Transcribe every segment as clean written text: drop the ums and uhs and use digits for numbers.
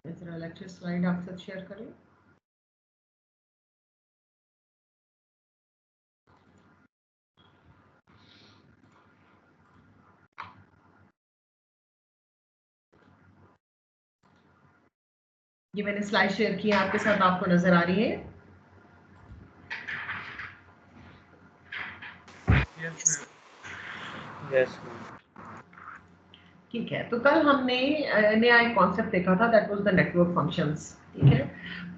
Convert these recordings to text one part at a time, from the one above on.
जरा lecture slide आप साथ शेयर करें। ये मैंने स्लाइड शेयर की है आपके साथ, आपको नजर आ रही है? यस ठीक है, तो कल हमने नया एक कॉन्सेप्ट देखा था, that was the network functions. ठीक है,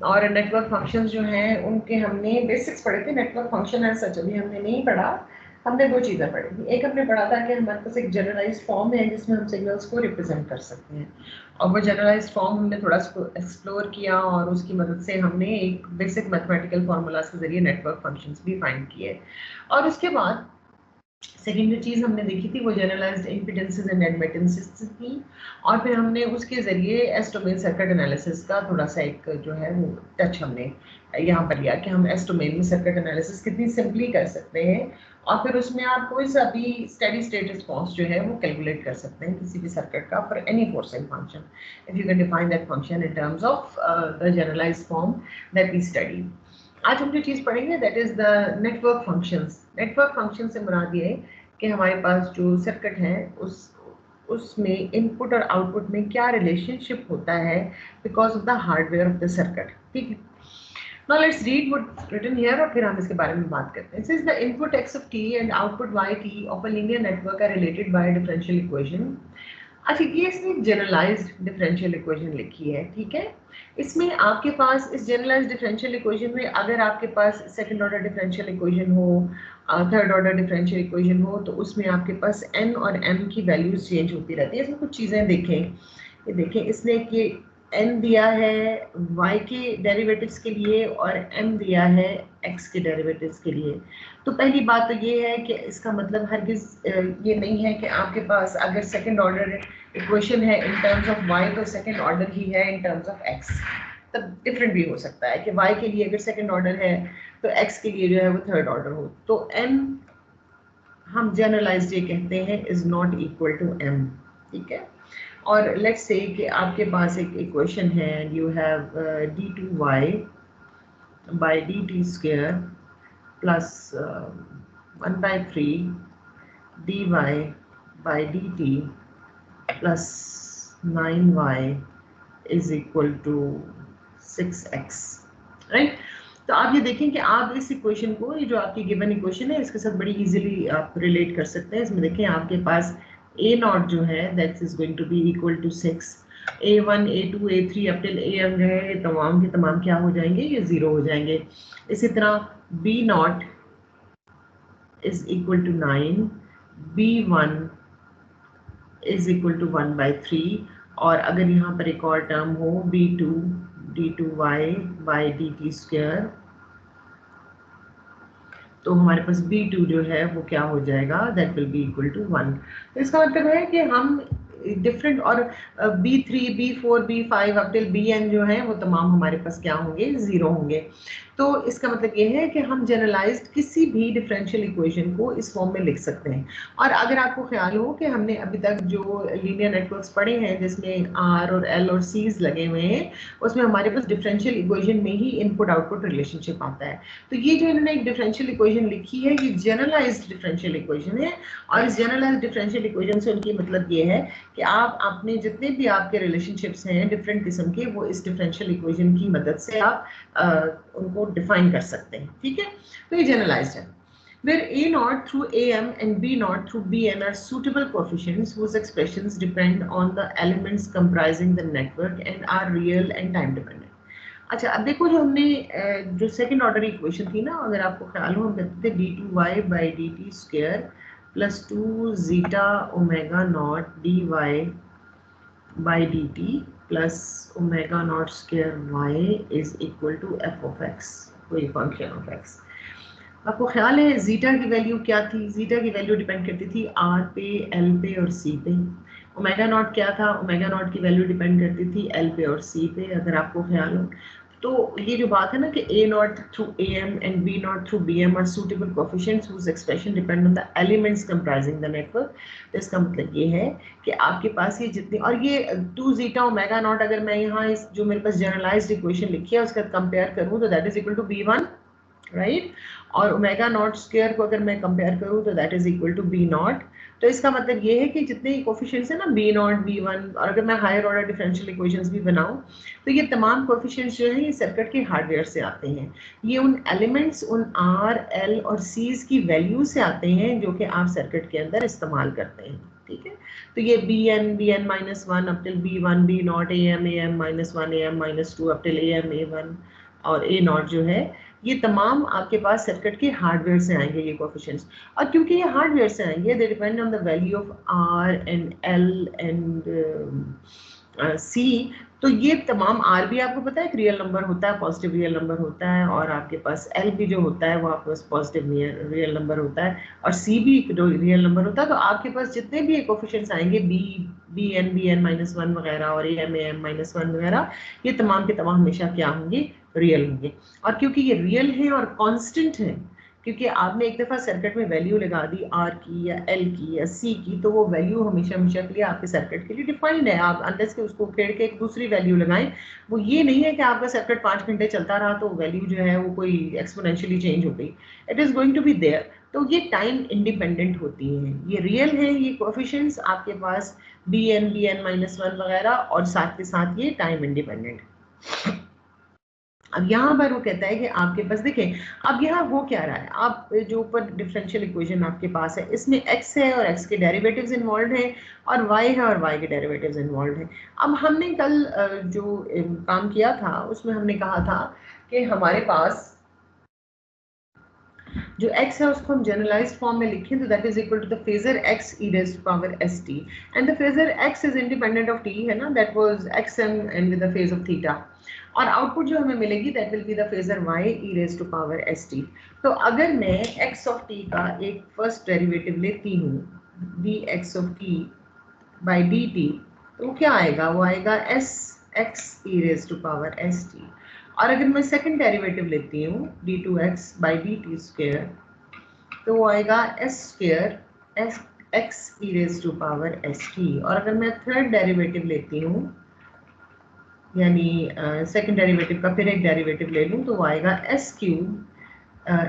और नेटवर्क फंक्शंस जो हैं उनके हमने बेसिक्स पढ़े थे। नेटवर्क फंक्शन है सच अभी हमने नहीं पढ़ा, हमने दो चीज़ें पढ़ी थी। एक हमने पढ़ा था कि हमारे पास एक जनरलाइज्ड फॉर्म है जिसमें हम सिग्नल्स को रिप्रेजेंट कर सकते हैं, और वो जनरलाइज्ड फॉर्म हमने थोड़ा एक्सप्लोर किया और उसकी मदद से हमने एक बेसिक मैथमेटिकल फार्मूलाज के जरिए नेटवर्क फंक्शंस भी फाइंड किए। और उसके बाद सेकेंड जो चीज़ हमने देखी थी वो जनरलाइज्ड इम्पीडेंसेस एंड एडमिटेंसेस थी, और फिर हमने उसके ज़रिए एस डोमेन सर्किट एनालिसिस का थोड़ा सा एक जो है वो टच हमने यहाँ पर लिया कि हम एस डोमेन में सर्किट एनालिसिस कितनी सिंपली कर सकते हैं, और फिर उसमें आप कोई सा भी स्टेडी स्टेट रिस्पॉन्स जो है वो कैलकुलेट कर सकते हैं किसी भी सर्किट का for any forcing function, if you can define that function in terms of the generalised form that we study. आज हम जो चीज़ पढ़ेंगे that is the network functions. Network function से मुराद ये है कि हमारे पास जो सर्किट है उसमें इनपुट और आउटपुट में क्या रिलेशनशिप होता है because of the hardware of the circuit. ठीक है, now let's read what's written here और फिर हम इसके बारे में बात करते हैं। Since the input x of t and output yt of a linear network are related by a differential equation। अच्छा, ये इसने जनरलाइज्ड डिफरेंशियल इक्वेशन लिखी है। ठीक है, इसमें आपके पास इस जनरलाइज्ड डिफरेंशियल इक्वेशन में अगर आपके पास सेकंड ऑर्डर डिफरेंशियल इक्वेशन हो, थर्ड ऑर्डर डिफरेंशियल इक्वेशन हो, तो उसमें आपके पास n और m की वैल्यूज चेंज होती रहती है। इसमें कुछ चीज़ें देखें, ये देखें इसने कि n दिया है y के डेरिवेटिव्स के लिए और m दिया है x के डेरिवेटिव्स के लिए। तो पहली बात तो ये है कि इसका मतलब हरगिज ये नहीं है कि आपके पास अगर सेकंड ऑर्डर इक्वेशन है इन टर्म्स ऑफ y तो सेकंड ऑर्डर ही है इन टर्म्स ऑफ x। तब डिफरेंट भी हो सकता है कि y के लिए अगर सेकंड ऑर्डर है तो x के लिए जो है वो थर्ड ऑर्डर हो। तो n हम जनरलाइज्ड ये कहते हैं is not equal to m। ठीक है, और लेट्स से कि आपके पास एक इक्वेशन है, you have d2y by dt square plus 1 by 3 dy by dt plus 9y is equal to 6x, right. तो आप ये देखें कि आप इस इक्वेशन को, ये जो आपकी गिवन इक्वेशन है इसके साथ बड़ी इजीली आप रिलेट कर सकते हैं। इसमें देखें आपके पास a नॉट जो है that is going to be equal to 6, a1 a2 a3 up till am जो है तमाम के तमाम क्या हो जाएंगे, ये 0 हो जाएंगे। इसी तरह b not is equal to 9, b1 is equal to 1 by 3, और अगर यहाँ पर एक और टर्म हो b2 d2y by dt square, तो हमारे पास b2 जो है वो क्या हो जाएगा, that will be equal to 1। तो इसका मतलब है कि हम डिफरेंट, और b3 b4 b5 up till bn जो है वो तमाम हमारे पास क्या होंगे, 0 होंगे। तो इसका मतलब ये है कि हम जनरलाइज्ड किसी भी डिफरेंशियल इक्वेशन को इस फॉर्म में लिख सकते हैं। और अगर आपको ख्याल हो कि हमने अभी तक जो लीनियर नेटवर्क्स पढ़े हैं जिसमें r और l और c's लगे हुए हैं, उसमें हमारे पास डिफरेंशियल इक्वेशन में ही इनपुट आउटपुट रिलेशनशिप आता है। तो ये जो इन्होंने एक डिफरेंशियल इक्वेशन लिखी है ये जनरलाइज्ड डिफरेंशियल इक्वेशन है, और इस जनरलाइज्ड डिफरेंशियल इक्वेशन से उनकी मतलब ये है कि आप अपने जितने भी आपके रिलेशनशिप्स हैं डिफरेंट किस्म के, वो इस डिफरेंशियल इक्वेशन की मदद से आप उनको डिफाइन कर सकते हैं। ठीक है, तो ये जनरलाइज्ड है। where a naught through am and b naught through bn are suitable coefficients whose expressions depend on the elements comprising the network and are real and time dependent। अच्छा, अब देखो जो हमने जो सेकंड ऑर्डर इक्वेशन थी ना, अगर आपको ख्याल हो हम कहते थे d2y by dt square plus 2 zeta omega naught dy by dt plus omega naught square y is equal to f of x, कोई फंक्शन ऑफ x। आपको ख्याल है जीटा की वैल्यू क्या थी? जीटा की वैल्यू डिपेंड करती थी r पे, l पे और c पे। ओमेगा नॉट क्या था? ओमेगा नॉट की वैल्यू डिपेंड करती थी l पे और c पे, अगर आपको ख्याल हो। तो ये जो बात है ना कि a not through am and b not through bm are suitable coefficients whose expression depend on the elements comprising the network, तो इसका मतलब ये है कि आपके पास ये जितनी, और ये 2 zeta ओमेगा नॉट अगर मैं यहाँ इस जो मेरे पास जनरलाइज्ड इक्वेशन लिखी है उसके साथ कंपेयर करूँ तो that is equal to b1, right, और ओमेगा नॉट स्क्वायर को अगर मैं कंपेयर करूँ तो that is equal to B naught. तो इसका मतलब ये है कि जितने कोफिशिएंट्स हैं ना बी नॉट बी वन, और अगर मैं हायर ऑर्डर डिफरेंशियल इक्वेशंस भी बनाऊं तो ये तमाम कोफिशिएंट्स जो है ये सर्किट के हार्डवेयर से आते हैं। ये उन एलिमेंट्स, उन आर एल और सीज की वैल्यू से आते हैं जो कि आप सर्किट के अंदर इस्तेमाल करते हैं, ठीक है। तो ये B N minus one up till B one B naught A M minus one A M minus two up till A one और ए नॉट जो है, ये तमाम आपके पास सर्किट के हार्डवेयर से आएंगे ये कोफिशिएंट्स। और क्योंकि ये हार्डवेयर से आएंगे they depend on the value of R and L and C. तो ये तमाम आर भी आपको पता है एक रियल नंबर होता है, पॉजिटिव रियल नंबर होता है, और आपके पास एल भी जो होता है वो आपके पास पॉजिटिव रियल नंबर होता है, और सी भी एक रियल नंबर होता है। तो आपके पास जितने भी कोफिशिएंट्स आएंगे बी एन माइनस वन वगैरह और ए एम माइनस वन वगैरह, ये तमाम के तमाम हमेशा क्या होंगे, रियल होंगे। और क्योंकि ये रियल है और कांस्टेंट है, क्योंकि आपने एक दफ़ा सर्किट में वैल्यू लगा दी आर की या एल की या सी की, तो वो वैल्यू हमेशा हमेशा के लिए आपके सर्किट के लिए डिफाइंड है। आप अनलेस के उसको उखेड़ के एक दूसरी वैल्यू लगाएं, वो ये नहीं है कि आपका सर्किट 5 घंटे चलता रहा तो वैल्यू जो है वो कोई एक्सपोनेंशियली चेंज हो गई, it is going to be there. तो ये टाइम इंडिपेंडेंट होती हैं, ये रियल है, ये कोएफिशिएंट्स आपके पास बी एन माइनस वन वगैरह, और साथ के साथ ये टाइम इंडिपेंडेंट। अब यहाँ पर वो कहता है कि आपके पास देखें, अब यहाँ हो क्या रहा है, आप जो ऊपर डिफरेंशियल इक्वेशन आपके पास है इसमें x है और x के डेरिवेटिव्स इन्वॉल्व हैं, और y है और y के डेरिवेटिव्स इन्वॉल्व हैं। अब हमने कल जो काम किया था उसमें हमने कहा था कि हमारे पास जो x है उसको हम जनरलाइज्ड फॉर्म में लिखें तो that is equal to the phasor x e raised to power st, and the phasor x is independent of t है ना, that was xm and with the phase of theta, और output जो हमें मिलेगी that will be the phasor y e raised to power st। तो अगर मैं x of t का एक फर्स्ट डेरिवेटिव लेती हूँ dx of t by dt, तो वो क्या आएगा, वो आएगा s x e raised to power st। और अगर मैं सेकंड डेरिवेटिव लेती हूँ d2x by dt स्क्वायर, तो वो आएगा s square x e raised to power st। और अगर मैं थर्ड डेरिवेटिव लेती हूँ, यानी सेकंड डेरिवेटिव का फिर एक डेरिवेटिव ले लूँ, तो वो आएगा s cube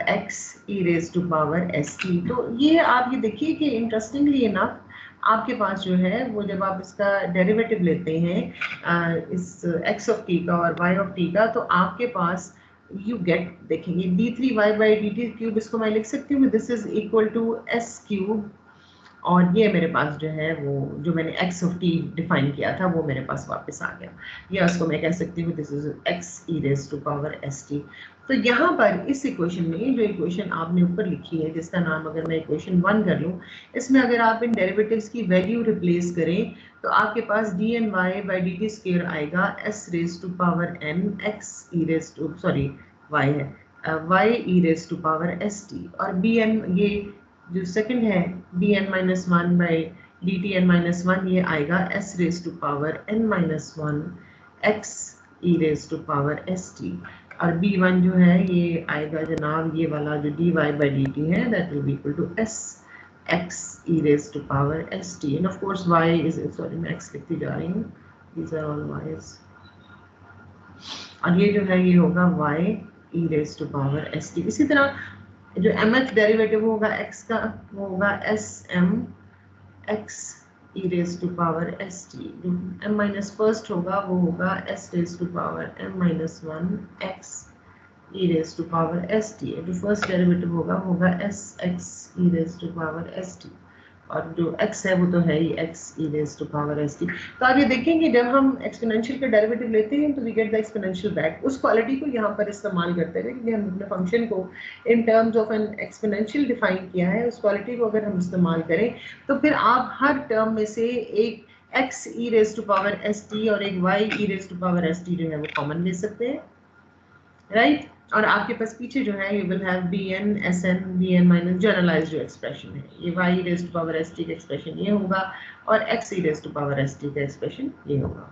x e raised to power st। तो ये आप ये देखिए कि इंटरेस्टिंगली इनफ आपके पास जो है वो जब आप इसका डेरिवेटिव लेते हैं इस x ऑफ t का और y ऑफ t का, तो आपके पास यू गेट, देखेंगे d3y बाई dt क्यूब, इसको मैं लिख सकती हूँ this is equal to s cube, और ये मेरे पास जो है वो जो मैंने x ऑफ t डिफाइन किया था वो मेरे पास वापस आ गया, या उसको मैं कह सकती हूँ this is x e raised to power st। तो यहाँ पर इस इक्वेशन में जो इक्वेशन आपने ऊपर लिखी है जिसका नाम अगर मैं इक्वेशन 1 कर लूँ, इसमें अगर आप इन डेरिवेटिव्स की वैल्यू रिप्लेस करें तो आपके पास dny by dt स्क्वायर आएगा s raised to power n x e raised to sorry y है y e raised to power st, और bn ये जो सेकंड है bn minus one by dtn minus one, ये आएगा s raise to power n minus one x e raise to power st, और b1 जो है ये आएगा जनाब ये वाला जो dy बाई dt है that will be equal to s x e raised to power st, and of course y is, sorry मैं x लिखती जा रही हूँ, these are all y's, और ये जो है ये होगा y e raised to power st। इसी तरह जो mth डेरिवेटिव होगा x का वो होगा sm x e raised to power st, जो m माइनस फर्स्ट होगा वो होगा s raised to power m minus one x e raised to power st, जो फर्स्ट डेरिवेटिव होगा वो होगा s x e raised to power st, और जो x है वो तो है ही x e raised to power st। तो आप ये देखेंगे जब हम एक्सपोनेंशियल का डेरिवेटिव लेते हैं तो we get the exponential back, उस क्वालिटी को यहाँ पर इस्तेमाल करते हैं क्योंकि हम अपने फंक्शन को इन terms of N exponential define किया है, उस क्वालिटी को अगर हम इस्तेमाल करें तो फिर आप हर टर्म में से एक x e raised to power st और एक y e raised to power st जो है वो कॉमन ले सकते हैं, राइट। और आपके पास पीछे जो है you will have bn sn bn minus generalized जो एक्सप्रेशन है ये y raise to power st का एक्सप्रेशन ये होगा और x e raise to power st का एक्सप्रेशन ये होगा।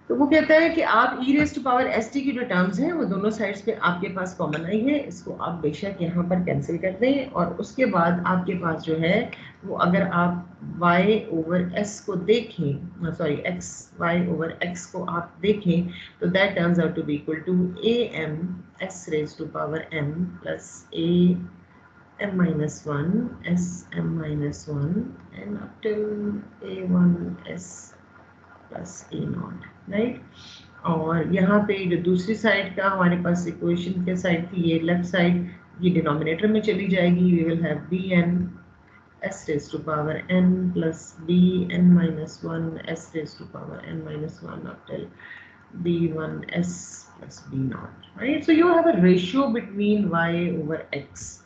तो वो कहता है कि आप E raise to power S T की जो टर्म्स हैं वो दोनों साइड्स पे आपके पास कॉमन आई है, इसको आप बेशक यहाँ पर कैंसिल कर दें और उसके बाद आपके पास जो है वो अगर आप y ओवर s को देखें, sorry x y over x को आप देखें तो that turns out to be equal to a m s raise to power m plus a m minus 1 s m minus 1 and up till a1 s plus A not, right. और यहाँ पे जो दूसरी side का हमारे पास equation के side थी, ये लेफ्ट साइड, ये डिनोमिनेटर में चली जाएगी। We will have B N S raise to power N plus B N minus 1 S raise to power N minus 1 up till B 1 S plus B naught, right. So you have a ratio between Y over X,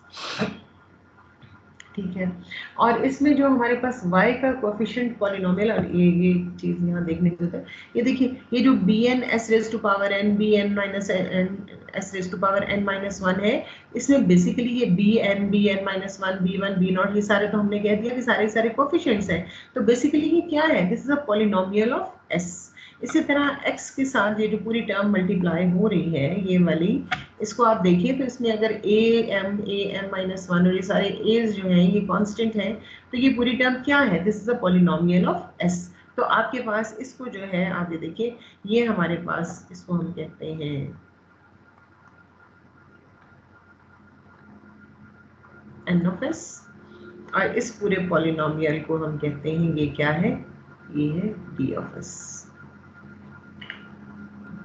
ठीक है। और इसमें जो हमारे पास y का coefficient polynomial, और ये चीज यहाँ देखने को होता है, ये देखिए ये जो B N S raise to power N B N minus N S raise to power N minus 1 है, इसमें बेसिकली ये B N minus 1 B one B naught, ये सारे तो हमने कह दिया कि सारे सारे कोएफिशिएंट्स हैं। तो बेसिकली ये क्या है, this is a polynomial of s। इसी तरह x के साथ ये जो पूरी टर्म मल्टीप्लाई हो रही है ये वाली, इसको आप देखिए तो इसमें अगर a m माइनस 1 और ये सारे a's जो हैं ये कांस्टेंट हैं, तो ये पूरी टर्म क्या है, this is a polynomial of s। तो आपके पास इसको जो है आप ये देखिए, ये हमारे पास इसको हम कहते हैं n ऑफ s, और इस पूरे पॉलिनोमियल को हम कहते हैं ये क्या है, ये है d ऑफ s,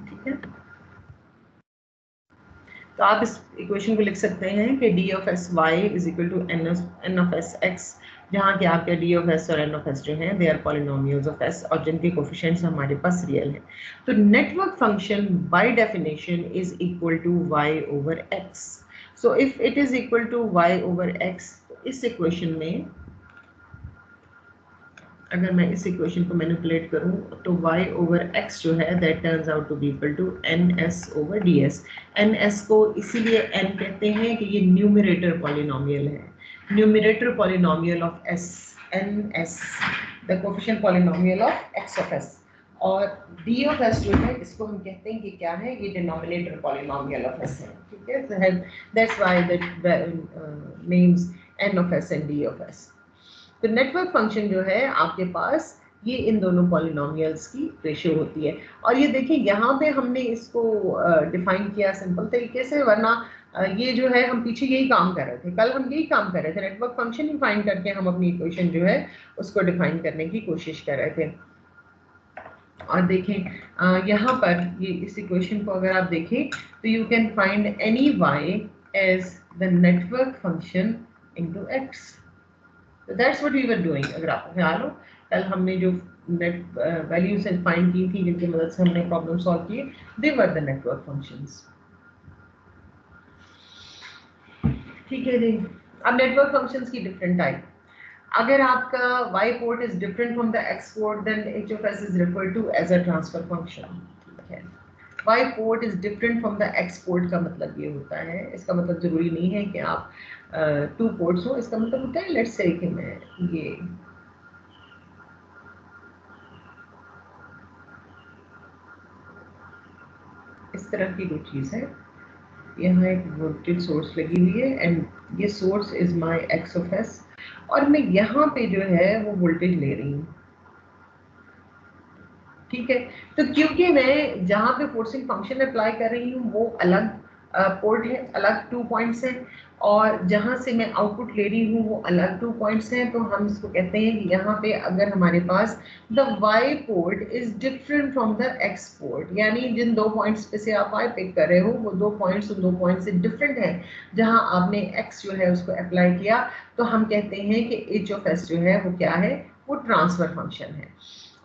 ठीक है। तो आप इस इक्वेशन को लिख सकते हैं कि d of S Y is equal to n of S X, जहाँ के आपके d ऑफ एस और n ऑफ एस जो हैं they are polynomials of s और जिनके कोफिशिएंट्स हमारे पास रियल हैं। तो network function by definition is equal to y over x। So if it is equal to y over x, तो इस इक्वेशन में अगर मैं इस इक्वेशन को मैनिपुलेट करूं तो y ओवर x जो है that turns out to be equal to ns over ds। ns को इसीलिए n कहते हैं कि ये न्यूमरेटर पॉलिनोमियल है, numerator polynomial of s, ns the coefficient polynomial of x of s। और d ऑफ s जो है इसको हम कहते हैं कि क्या है, ये डिनोमिनेटर पॉलिनोमियल ऑफ s है, ठीक है। That's why the names n of s and d of s। तो नेटवर्क फंक्शन जो है आपके पास ये इन दोनों पॉलिनोमियल्स की रेशियो होती है। और ये देखिए यहाँ पे हमने इसको डिफाइन किया सिंपल तरीके से, वरना ये जो है हम पीछे यही काम कर रहे थे, कल हम यही काम कर रहे थे, नेटवर्क फंक्शन डिफाइन करके हम अपनी इक्वेशन जो है उसको डिफाइन करने की कोशिश कर रहे थे। और देखें यहाँ पर ये इस इक्वेशन को अगर आप देखें तो you can find any Y as the network function into X. So that's what we were doing। अगर आपको ख्याल हो कल हमने जो नेट वैल्यूज फाइंड की थी जिनकी मदद से हमने प्रॉब्लम सॉल्व किए, they were the network functions, ठीक है जी। अब नेटवर्क फंक्शंस की डिफरेंट टाइप, अगर आपका y port is different from the x port then h of s is referred to as a transfer function, ठीक है। y port is different from the x port का मतलब ये होता है, इसका मतलब जरूरी नहीं है कि आप टू पोर्ट्स हो, इसका मतलब होता है लेट्स से कि मैं ये इस तरह की कोई चीज है, यहाँ एक वोल्टेज सोर्स लगी हुई है एंड ये source is my x of s, और मैं यहाँ पे जो है वो वोल्टेज ले रही हूँ, ठीक है। तो क्योंकि मैं जहाँ पे फोर्सिंग फंक्शन अप्लाई कर रही हूँ वो अलग पोर्ट है, अलग 2 पॉइंट्स हैं, और जहाँ से मैं आउटपुट ले रही हूँ वो अलग 2 पॉइंट्स हैं, तो हम इसको कहते हैं कि यहाँ पे अगर हमारे पास the y port is different from the x port, यानी जिन 2 पॉइंट्स पे से आप y पिक कर रहे हो वो 2 पॉइंट्स उन 2 पॉइंट्स से डिफरेंट है, जहाँ आपने x जो है उसको अप्लाई किया, तो हम कहते हैं कि h ऑफ s जो है वो क्या है, वो ट्रांसफर फंक्शन है।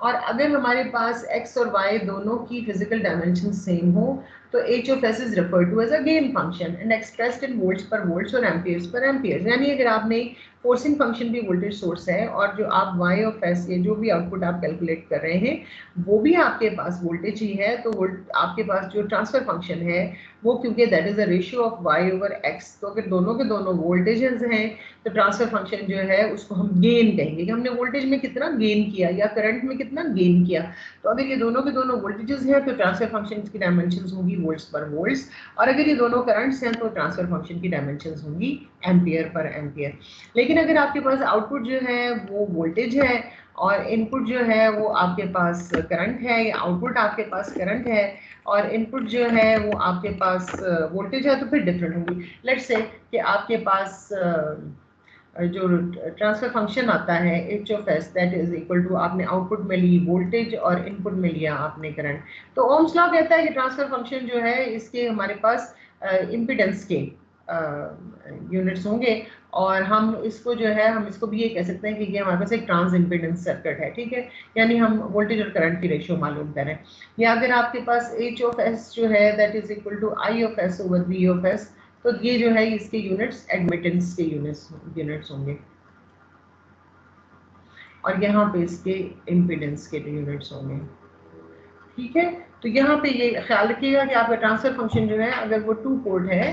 और अगर हमारे पास x और y दोनों की फिजिकल डायमेंशन सेम हो तो h of s is referred to as a gain function and expressed in volts per volts और amperes per amperes। यानी अगर आपने फोर्सिंग फंक्शन भी वोल्टेज सोर्स है, और जो आप वाई ऑफ एस ये जो भी आउटपुट आप कैलकुलेट कर रहे हैं वो भी आपके पास वोल्टेज ही है। तो आपके पास जो ट्रांसफर फंक्शन है वो, क्योंकि that is a ratio of Y over X, तो अगर दोनों के दोनों वोल्टेजेस हैं तो ट्रांसफर फंक्शन जो है उसको हम गेन कहेंगे कि हमने वोल्टेज में कितना गेन किया या करंट में कितना गेन किया। तो अगर ये दोनों के दोनों वोल्टेजेस हैं तो ट्रांसफर फंक्शन की डायमेंशंस होंगी वोल्ट्स पर वोल्ट्स, और अगर ये दोनों करंट्स हैं तो ट्रांसफर फंक्शन की डायमेंशंस होंगी एम्पियर पर एम्पियर। लेकिन अगर आपके पास आउटपुट जो है वो वोल्टेज है और इनपुट जो है वो आपके पास करंट है, या आउटपुट आपके पास करंट है और इनपुट जो है वो आपके पास वोल्टेज है, तो फिर डिफरेंट होगी। लेट्स से कि आपके पास जो ट्रांसफर फंक्शन आता है H of S that is equal to, आपने आउटपुट में ली वोल्टेज और इनपुट में लिया आपने करंट। तो ओम्स लॉ कहता है कि ट्रांसफर फंक्शन जो है इसके हमारे पास इम्पीडेंस के यूनिट्स होंगे, और हम इसको जो है हम इसको भी ये कह सकते हैं कि ये हमारे पास एक ट्रांस इम्पीडेंस सर्किट है, ठीक है, यानी हम वोल्टेज और करंट की रेशियो मालूम करें। या अगर आपके पास एच ऑफ एस जो है that is equal to I of S over V of S, तो ये जो है इसके यूनिट्स एडमिटेंस के यूनिट्स होंगे, और यहाँ पे इसके इम्पीडेंस के यूनिट्स होंगे, ठीक है। तो यहाँ पे ये ख्याल रखिएगा कि आपका ट्रांसफर फंक्शन जो है अगर वो टू पोर्ट है,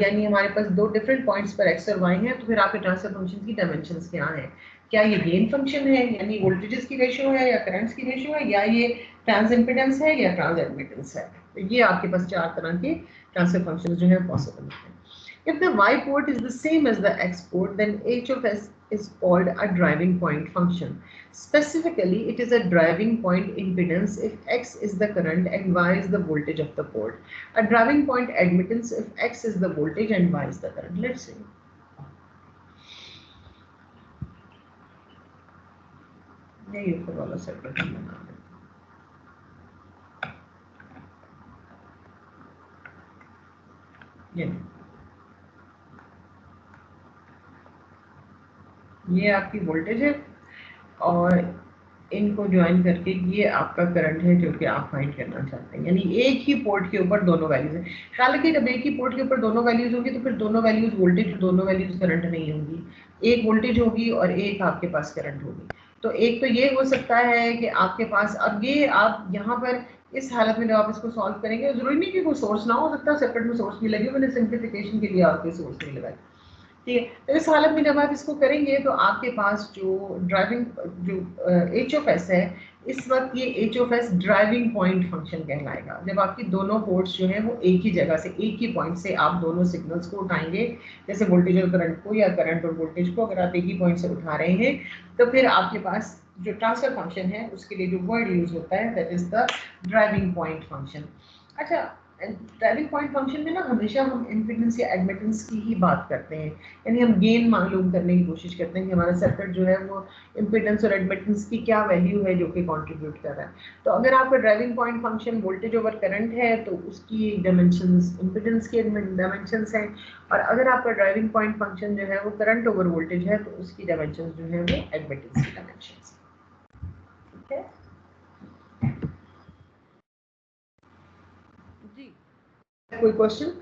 यानी हमारे पास दो डिफरेंट पॉइंट्स पर एक्स और वाई हैं, तो फिर आपके ट्रांसफर फंक्शन की डायमेंशंस क्या हैं? क्या ये गेन फंक्शन है यानी वोल्टेजेस की रेशियो है या करंट्स की रेशियो है, या ये ट्रांस इम्पीडेंस है या ट्रांस एडमिटेंस है? तो ये आपके पास चार तरह के ट्रांसफर फंक्शन जो है पॉसिबल है। If the y port is the same as the x port, then h of s is called a driving point function. Specifically, it is a driving point impedance if x is the current and y is the voltage of the port. A driving point admittance if x is the voltage and y is the current. Let's see. ये ऊपर वाला circuit हम बना दें। ये आपकी voltage है और इनको ज्वाइन करके ये आपका करंट है जो कि आप फाइंड करना चाहते हैं, यानी एक ही पोर्ट के ऊपर दोनों वैल्यूज हैं। ख्याल रखिए जब एक ही पोर्ट के ऊपर दोनों वैल्यूज होंगी तो फिर दोनों वैल्यूज वोल्टेज और दोनों वैल्यूज करंट नहीं होंगी, एक वोल्टेज होगी और एक आपके पास करंट होगी। तो एक तो ये हो सकता है कि आपके पास, अब ये आप यहाँ पर इस हालत में जब आप इसको सॉल्व करेंगे, जरूरी नहीं कि कोई सोर्स ना हो सकता सेपरेट में सोर्स भी लगे, मैंने सिंप्लीफिकेशन के लिए आपके सोर्स नहीं लगाए, ठीक है। तो इस हालत में जब आप इसको करेंगे तो आपके पास जो ड्राइविंग जो एच ऑफ एस है, इस वक्त ये H of S driving point function कहलाएगा। जब आपकी दोनों पोर्ट्स जो हैं वो एक ही जगह से एक ही पॉइंट से आप दोनों सिग्नल्स को उठाएंगे, जैसे वोल्टेज और करंट को या करंट और वोल्टेज को अगर आप एक ही पॉइंट से उठा रहे हैं, तो फिर आपके पास जो ट्रांसफर फंक्शन है उसके लिए जो वर्ड यूज होता है that is the driving point function. अच्छा, ड्राइविंग पॉइंट फंक्शन में ना हमेशा हम इम्पीडेंस या एडमिटेंस की ही बात करते हैं, यानी हम गेन मालूम करने की कोशिश करते हैं कि हमारा सर्किट जो है वो इम्पीडेंस और एडमिटेंस की क्या वैल्यू है जो कि कंट्रीब्यूट कर रहा है। तो अगर आपका driving point function voltage over current है तो उसकी डायमेंशंस इम्पीडेंस के डायमेंशंस हैं, और अगर आपका ड्राइविंग पॉइंट फंक्शन जो है वो करंट ओवर वोल्टेज है तो उसकी डायमेंशंस जो है वो एडमिटेंस की डायमेंशंस, ठीक है जी। कोई क्वेश्चन?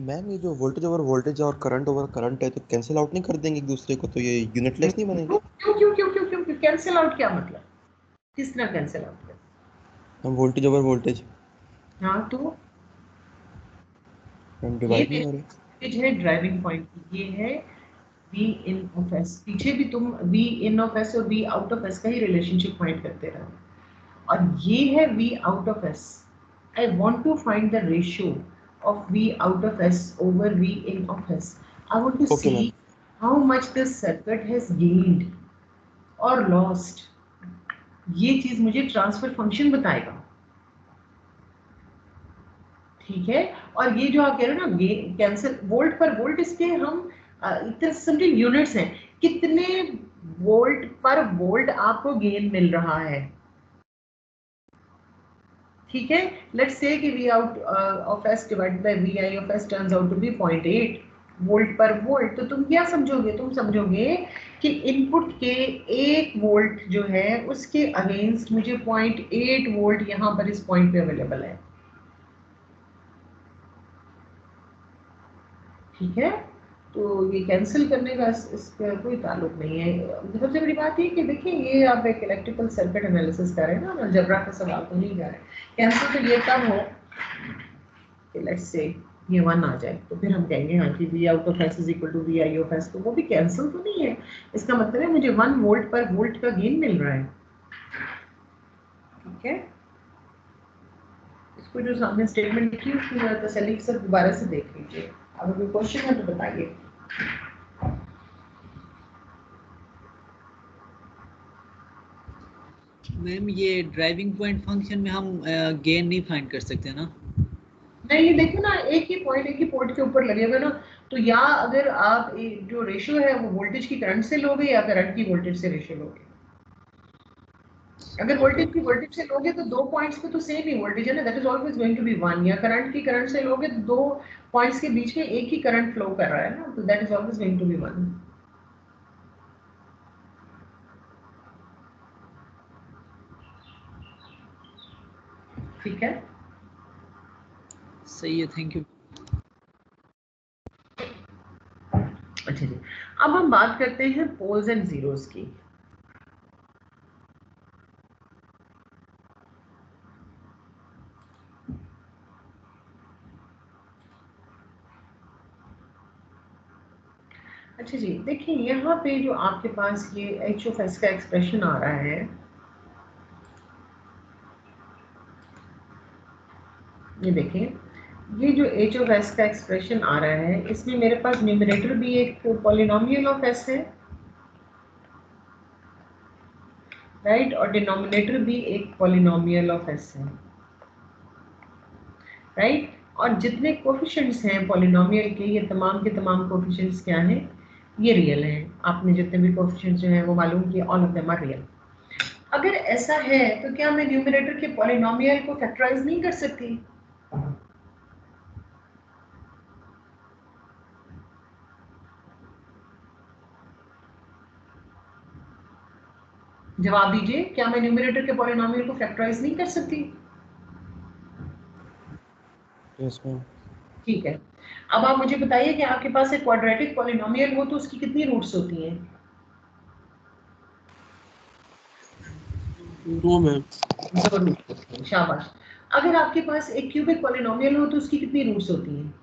मैम ये जो वोल्टेज ओवर वोल्टेज और करंट ओवर करंट है तो कैंसिल आउट नहीं कर देंगे एक दूसरे को, तो ये यूनिटलेस नहीं बनेंगे? क्यों क्यों क्यों क्यों क्यों क्यों कैंसिल आउट क्या मतलब? किस तरह कैंसिल आउट कर? हम वोल्टेज ओवर वोल्टेज हाँ तो हम ये डिवाइड नहीं हो रहे। वोल्टेज है ड्राइविंग पॉइंट की, ये है वी इन ऑफ एस। पीछे भी तुम वी इन ऑफ एस और वी आउट ऑफ एस का ही रिलेशनशिप फाइंड करते रहो, और ये है V out of S. I want to find the ratio of V out of S over V in of S. I want to okay ma'am. See how much this circuit has gained और lost. ये चीज मुझे transfer function बताएगा, ठीक है। और ये जो आप कह रहे हो ना कैंसिल वोल्ट पर वोल्ट, इसके हम इतने समझे यूनिट्स हैं, कितने वोल्ट पर वोल्ट आपको गेन मिल रहा है, ठीक है। लेट्स से कि V out of S divided by V I of S turns out to be 0.8 volt पर वोल्ट। तो तुम क्या समझोगे? तुम समझोगे कि इनपुट के 1 वोल्ट जो है उसके अगेंस्ट मुझे 0.8 वोल्ट यहाँ पर इस पॉइंट पे अवेलेबल है, ठीक है, तो ये कैंसिल करने का इसका कोई ताल्लुक नहीं है। सबसे बड़ी बात ये कि देखिए ये आप एक इलेक्ट्रिकल सर्किट एनालिसिस कर रहे हैं ना, अलजेब्रा का सवाल तो नहीं कर रहे हैं। कैंसिल तो ये तब हो कि लेट्स से ये 1 आ जाए, तो फिर हम कहेंगे हाँ कि V out of S is equal to V I of S, तो वो भी कैंसिल तो नहीं है। इसका मतलब है मुझे 1 वोल्ट पर वोल्ट का गेन मिल रहा है। ठीक है, इसको जो सामने स्टेटमेंट लिखी है उसको जरा तसल्ली से दोबारा से देख लीजिए। अगर कोई क्वेश्चन है तो बताइए। मैम ये ड्राइविंग पॉइंट फंक्शन में हम गेन नहीं फाइंड कर सकते ना? नहीं, देखो ना, एक ही पॉइंट एक ही पोर्ट के ऊपर लगे हुए ना, तो या अगर आप जो रेशियो है वो वोल्टेज की करंट से लोगे या करंट की वोल्टेज से रेशियो लोगे। अगर वोल्टेज की वोल्टेज से लोगे तो दो पॉइंट्स पे तो सेम ही वोल्टेज है ना, that is always going to be 1। या करंट की करंट से लोगे तो दो पॉइंट्स के बीच में एक ही करंट फ्लो कर रहा है ना, तो that is always going to be 1। ठीक है, सही है, थैंक यू। अच्छा जी, अब हम बात करते हैं पोल्स एंड जीरोस की। अच्छा जी, देखिए यहाँ पे जो आपके पास ये एच ऑफ एस का एक्सप्रेशन आ रहा है, ये देखिए ये जो एच ऑफ एस का एक्सप्रेशन आ रहा है, इसमें मेरे पास न्यूमरेटर भी एक पॉलिनोमियल ऑफ एस है, राइट, और डिनोमिनेटर भी एक पॉलिनोमियल ऑफ एस है, राइट। और जितने कोफिशिएंट्स हैं पॉलिनोमियल के, ये तमाम के तमाम कोफिशिएंट्स क्या हैं, ये रियल हैं। आपने जितने भी कोफिशिएंट्स जो हैं वो मालूम किए, all of them are real. अगर ऐसा है तो क्या मैं न्यूमरेटर के पॉलिनोमियल को फैक्टराइज नहीं कर सकती? जवाब दीजिए, क्या मैं न्यूमरेटर के पॉलिनोमियल को फैक्टराइज नहीं कर सकती? Yes ma'am. ठीक है, अब आप मुझे बताइए कि आपके पास एक क्वाड्रेटिक पॉलिनोमियल हो तो उसकी कितनी रूट्स होती हैं? 2 मैम। 2 रूट्स होती हैं, शाबाश। अगर आपके पास एक क्यूबिक पॉलिनोमियल हो तो उसकी कितनी रूट्स होती हैं?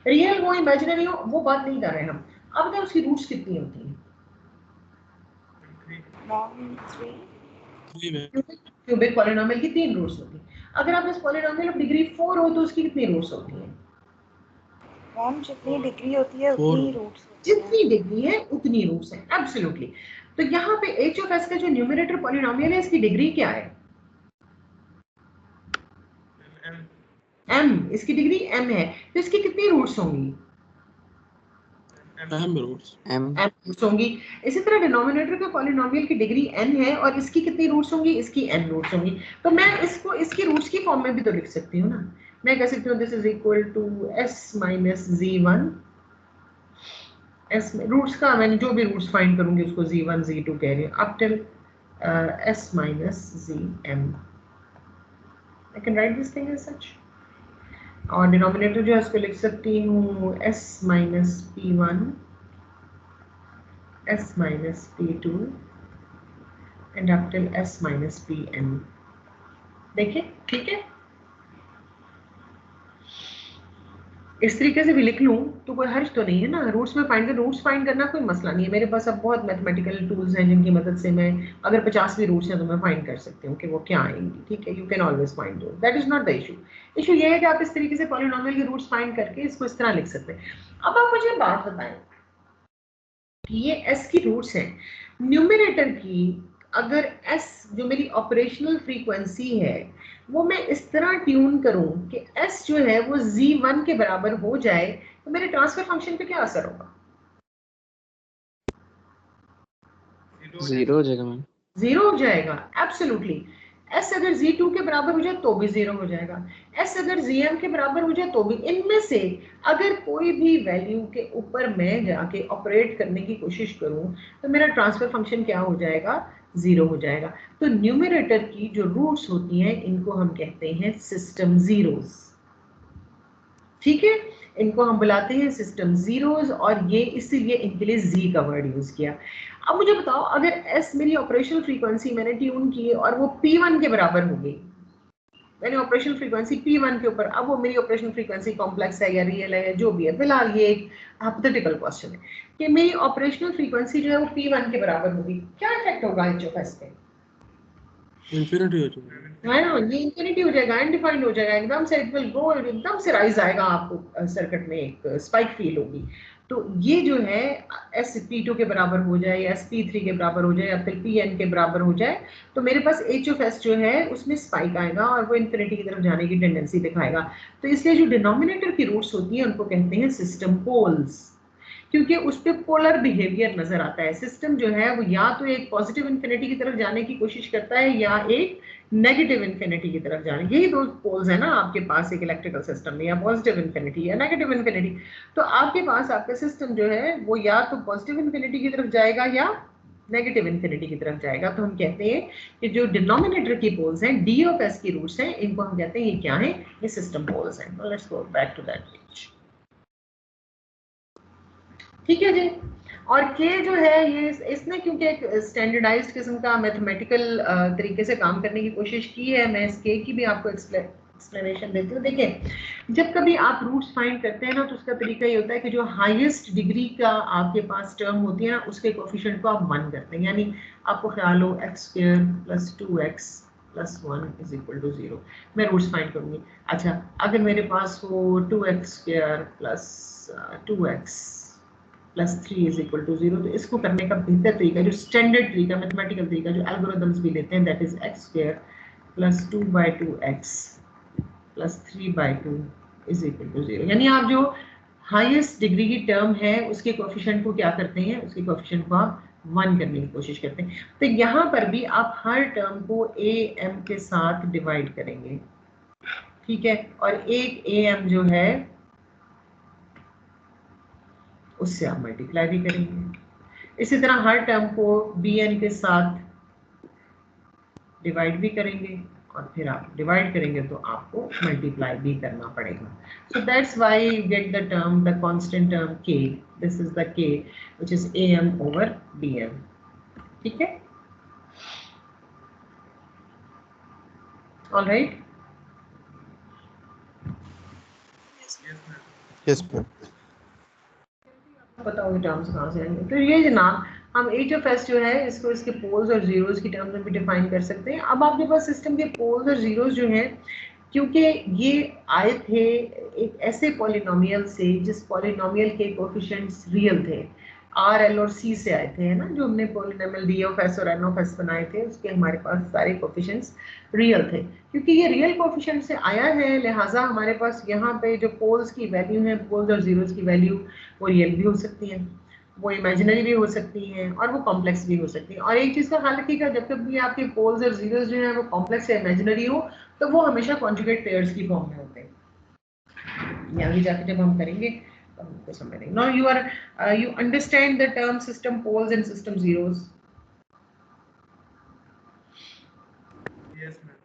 रियल हो इमेजिनरी हो वो बात नहीं कर रहे हैं हम, अब बताओ उसकी रूट्स कितनी होती हैं? 3 मैम। क्यूबिक पॉलिनोमियल की 3 रूट्स होती हैं। अगर आप इस पॉलिनोमियल ऑफ डिग्री 4 हो तो उसकी कितनी रूट्स होती हैं? मैम जितनी डिग्री होती है 4 उतनी रूट्स होती है। जितनी डिग्री है उतनी रूट्स हैं, एब्सोल्युटली। तो यहाँ पे एच ऑफ एस का जो न्यूमरेटर पॉलिनोमियल है इसकी डिग्री क्या है? m, इसकी डिग्री m है, तो इसकी कितनी रूट्स होंगी? m roots m। m roots होंगी। इसी तरह डिनोमिनेटर के पॉलिनोमियल की डिग्री n है और इसकी कितनी रूट्स होंगी? इसकी n रूट्स होंगी। तो मैं इसको इसकी रूट्स की फॉर्म में भी तो लिख सकती हूँ ना, मैं कह सकती हूँ this is equal to s minus z1, s roots का मैंने जो भी रूट्स फाइंड करूंगी उसको z1 z2 कह रही हूँ, up till s minus zm। I can write this thing as such. और डिनोमिनेटर जो है उसको लिख सकती हूँ s minus p1, s minus p2 and up till s minus pn। देखिए ठीक है, इस तरीके से भी लिख लूं तो कोई हर्ज तो नहीं है ना। रूट्स में रूट्स फाइंड करना कोई मसला नहीं है, मेरे पास अब बहुत मैथमेटिकल टूल्स हैं जिनकी मदद से मैं अगर 50 भी रूट्स हैं तो मैं फाइंड कर सकती हूँ कि वो क्या आएंगी। ठीक है, you can always find those, that is not the issue. Issue ये है कि आप इस तरीके से पॉलिनोमियल के रूट्स फाइंड करके इसको इस तरह लिख सकते हैं। अब आप मुझे बात बताएं कि ये s की रूट्स हैं, न्यूमरेटर की अगर s जो मेरी ऑपरेशनल फ्रीक्वेंसी है वो मैं इस तरह ट्यून करूं कि s जो है वो z1 के बराबर हो जाए, तो मेरे ट्रांसफर फंक्शन पे क्या असर होगा? 0 हो जाएगा मैम। 0 हो जाएगा, एब्सोल्युटली। s अगर z2 के बराबर हो जाए तो भी 0 हो जाएगा, s अगर zm के बराबर हो जाए तो भी। इनमें से अगर कोई भी वैल्यू के ऊपर मैं जाके ऑपरेट करने की कोशिश करूं तो मेरा ट्रांसफर फंक्शन क्या हो जाएगा? 0 हो जाएगा। तो न्यूमरेटर की जो रूट्स होती हैं इनको हम कहते हैं सिस्टम जीरोस। ठीक है, इनको हम बुलाते हैं सिस्टम जीरोस, और ये इसीलिए इनके लिए जी का वर्ड यूज किया। अब मुझे बताओ, अगर एस मेरी ऑपरेशनल फ्रीक्वेंसी मैंने ट्यून की और वो P1 के बराबर हो गई, मैंने ऑपरेशनल फ्रीक्वेंसी P1 के ऊपर, अब वो मेरी ऑपरेशनल फ्रीक्वेंसी कॉम्प्लेक्स है या रियल है या जो भी है, फिलहाल ये एक हाइपोथेटिकल क्वेश्चन है कि मेरी ऑपरेशनल फ्रीक्वेंसी जो है वो P1 के बराबर होगी, क्या इफेक्ट होगा HFS पे? इंफिनिटी हो जाएगा, है ना, ये इंफिनिटी हो जाएगा, अनडिफाइंड हो जाएगा, एकदम से इट विल गो, एकदम से राइज आएगा, आपको सर्किट में एक स्पाइक फील होगी। तो ये जो है एस P2 के बराबर हो जाए या एस P3 के बराबर हो जाए या फिर Pn के बराबर हो जाए, तो मेरे पास HFS जो है उसमें स्पाइक आएगा और वो इन्फिनिटी की तरफ जाने की टेंडेंसी दिखाएगा। तो इसलिए जो डिनोमिनेटर की रूट्स होती हैं उनको कहते हैं सिस्टम पोल्स, क्योंकि उस पर पोलर बिहेवियर नजर आता है। सिस्टम जो है वो या तो एक पॉजिटिव इन्फिनिटी की तरफ जाने की कोशिश करता है या एक नेगेटिव इन्फिनिटी की तरफ जाने, यही दो पोल्स है ना आपके पास एक इलेक्ट्रिकल सिस्टम में, या पॉजिटिव इन्फिनिटी या नेगेटिव इन्फिनिटी। तो आपके पास आपका सिस्टम जो है वो या तो पॉजिटिव इन्फिनिटी की तरफ जाएगा या नेगेटिव इन्फिनिटी की तरफ जाएगा। तो हम कहते हैं कि जो डिनोमिनेटर की पोल्स हैं, डी ऑफ एस की रूट्स हैं, इनको हम कहते हैं ये क्या है, ये सिस्टम पोल्स हैं। Let's go back to that page. ठीक है जी। और के जो है ये इसने क्योंकि एक स्टैंडर्डाइज्ड किस्म का मैथमेटिकल तरीके से काम करने की कोशिश की है, मैं इस के की भी आपको एक्सप्लेनेशन देती हूँ। देखिए, जब कभी आप रूट्स फाइंड करते हैं ना, तो उसका तरीका ये होता है कि जो हाईएस्ट डिग्री का आपके पास टर्म होती है ना, उसके कोफिशिएंट को आप 1 करते हैं, यानी आपको ख्याल हो x² + 2x + 1 = 0, मैं रूट्स फाइंड करूंगी। अच्छा, अगर मेरे पास हो 2x² + 2x + 3 = 0, तो इसको करने का बेहतर तरीका, जो स्टैंडर्ड तरीका, मैथमेटिकल तरीका, जो एल्गोरिथम्स भी लेते हैं, दैट इज x² + 2/2x + 3/2 = 0। यानी आप जो हाईएस्ट डिग्री की टर्म है उसके कोएफिशिएंट को क्या करते हैं, उसके कोएफिशिएंट को आप 1 करने की कोशिश करते हैं। तो यहाँ पर भी आप हर टर्म को am के साथ डिवाइड करेंगे, ठीक है, और एक am जो है उससे आप मल्टीप्लाई भी करेंगे। इसी तरह हर टर्म को bn के साथ डिवाइड भी करेंगे, और फिर आप डिवाइड करेंगे तो आपको मल्टीप्लाई भी करना पड़ेगा। So that's why you get the term, the constant term k, this is the k which is am/bn। ठीक है, ऑल राइट। Yes ma'am. बताओ टर्म्स कहाँ से आएंगे। तो ये जनाब हम HFS जो है इसको इसके पोल्स और जीरोस की टर्म्स में भी डिफाइन कर सकते हैं। अब आपके पास सिस्टम के पोल्स और जीरोस जो हैं, क्योंकि ये आए थे एक ऐसे पॉलिनोमियल से जिस पॉलिनोमियल के कोएफिशिएंट्स रियल थे, R, L और C से आए थे, है ना, जो हमने पॉलिनोमियल D of S और N of S बनाए थे, उसके हमारे पास सारे कोएफिशिएंट्स रियल थे। क्योंकि ये रियल कोएफिशिएंट से आया है, लिहाजा हमारे पास यहाँ पे जो पोल्स की वैल्यू है, पोल्स और जीरोस की वैल्यू, वो रियल भी हो सकती हैं, वो इमेजिनरी भी हो सकती हैं, और वो कॉम्प्लेक्स भी हो सकती हैं। और एक चीज़ का ख्याल रखिएगा, जब तक भी आपके पोल्स और जीरोस जो हैं वो कॉम्प्लेक्स या इमेजिनरी हो, तो वो हमेशा कॉन्जुगेट पेयर्स की फॉर्म में होते हैं। यहाँ भी जाके जब हम करेंगे तो हमको समझ नहीं। Now you understand the term system poles and system zeros? Yes, ma'am.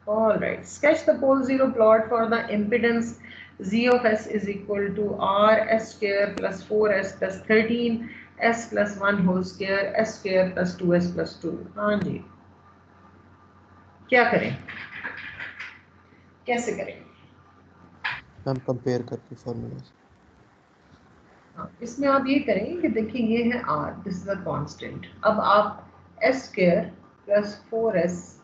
All right, sketch the pole zero plot for the impedance Z of S is equal to R S² + 4S + 13 S + 1 whole square S² + 2S + 2। हाँ जी, क्या करें, कैसे करें? Ma'am compare करके formula से। हाँ, इसमें आप ये करें कि देखिए ये है R, this is a constant. अब आप S² + 4S